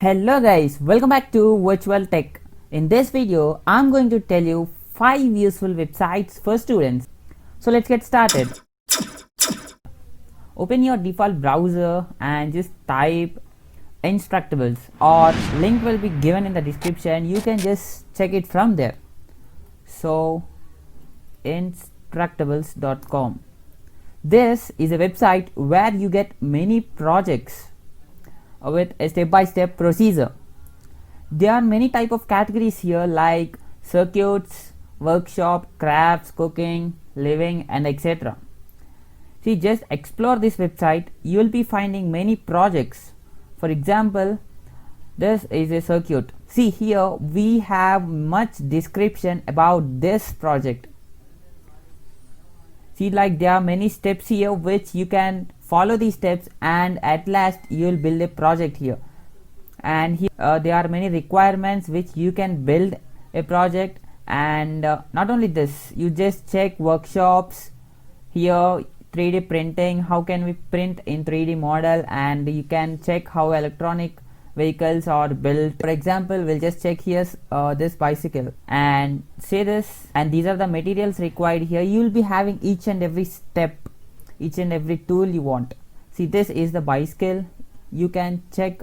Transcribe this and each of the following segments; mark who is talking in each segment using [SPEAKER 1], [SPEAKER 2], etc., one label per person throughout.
[SPEAKER 1] Hello guys, welcome back to Virtual Tech. In this video, I'm going to tell you 5 useful websites for students. So let's get started. Open your default browser and just type Instructables, or link will be given in the description. You can just check it from there. So instructables.com. This is a website where you get many projects with a step-by-step procedure. There are many type of categories here like circuits, workshop, crafts, cooking, living, and etc. See, just explore this website. You will be finding many projects. For example, this is a circuit. See, here we have much description about this project. See, like there are many steps here which you can follow these steps, and at last you will build a project here. And here there are many requirements which you can build a project. And not only this, you just check workshops here, 3D printing, how can we print in 3D model, and you can check how electronic vehicles are built. For example, we'll just check here this bicycle and say this, and these are the materials required here. You will be having each and every step, each and every tool you want. See, this is the bicycle. You can check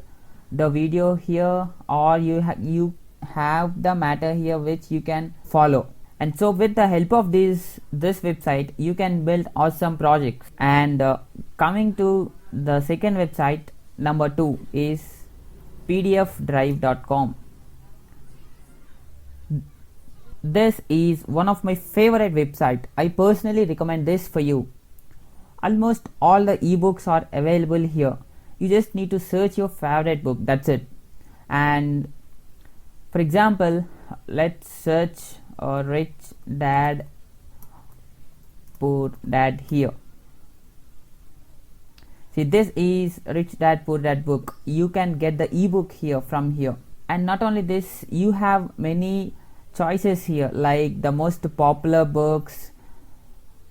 [SPEAKER 1] the video here, or you have the matter here which you can follow. And so with the help of this website, you can build awesome projects. And coming to the second website, number 2 is pdfdrive.com. This is one of my favorite website. I personally recommend this for you. Almost all the ebooks are available here. You just need to search your favorite book, that's it. And for example, let's search Rich Dad Poor Dad here. See, this is Rich Dad Poor Dad book. You can get the ebook here from here. And not only this, you have many choices here, like the most popular books,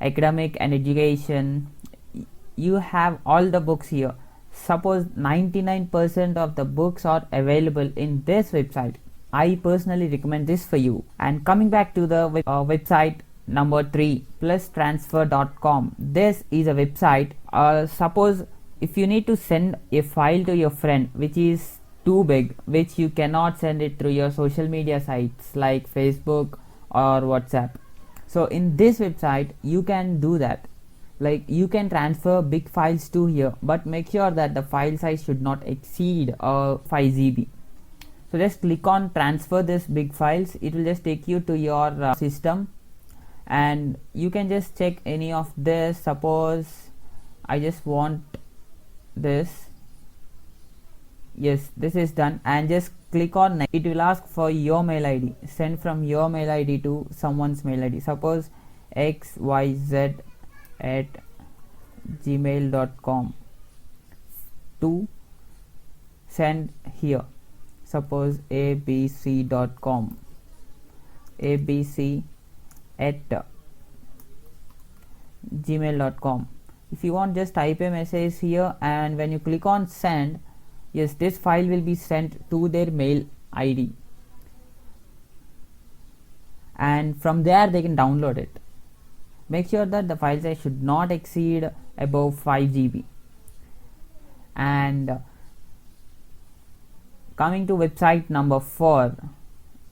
[SPEAKER 1] academic and education. You have all the books here. Suppose 99% of the books are available in this website. I personally recommend this for you. And coming back to the website number 3, plustransfer.com. This is a website. Suppose if you need to send a file to your friend which is too big, which you cannot send it through your social media sites like Facebook or WhatsApp. So in this website you can do that. Like, you can transfer big files to here, but make sure that the file size should not exceed 5 GB. So just click on transfer this big files. It will just take you to your system, and you can just check any of this. Suppose I just want this. Yes, this is done, and just click on next. It will ask for your mail ID. Send from your mail ID to someone's mail ID. Suppose xyz@gmail.com to send here. Suppose abc.com, abc@gmail.com. If you want, just type a message here, and when you click on send, yes, this file will be sent to their mail ID, and from there they can download it. Make sure that the file size should not exceed above 5 GB. And coming to website number 4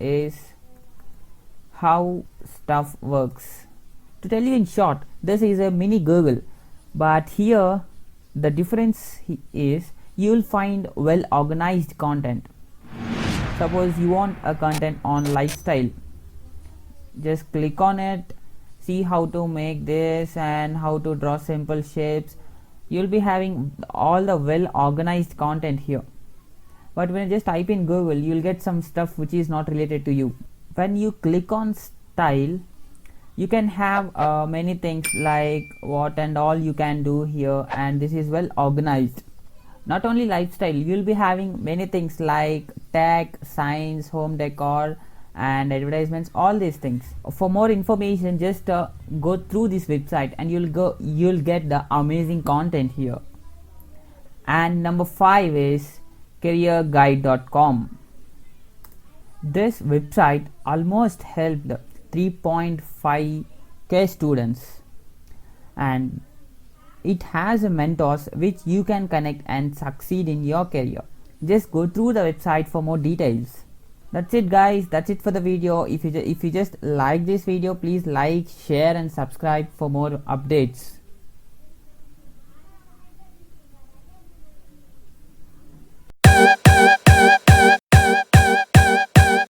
[SPEAKER 1] is how stuff works. To tell you in short, this is a mini Google, but here the difference is you will find well organized content. Suppose you want a content on lifestyle, just click on it, see how to make this and how to draw simple shapes. You'll be having all the well organized content here. But when you just type in Google, you'll get some stuff which is not related to you. When you click on style, you can have many things like what and all you can do here, and this is well organized. Not only lifestyle, you'll be having many things like tech, science, home decor, and advertisements, all these things. For more information, just go through this website, and you'll get the amazing content here. And number 5 is careerguide.com. This website almost helped 3.5k students, and it has mentors which you can connect and succeed in your career. Just go through the website for more details. That's it guys, that's it for the video. If you just like this video, please like, share and subscribe for more updates.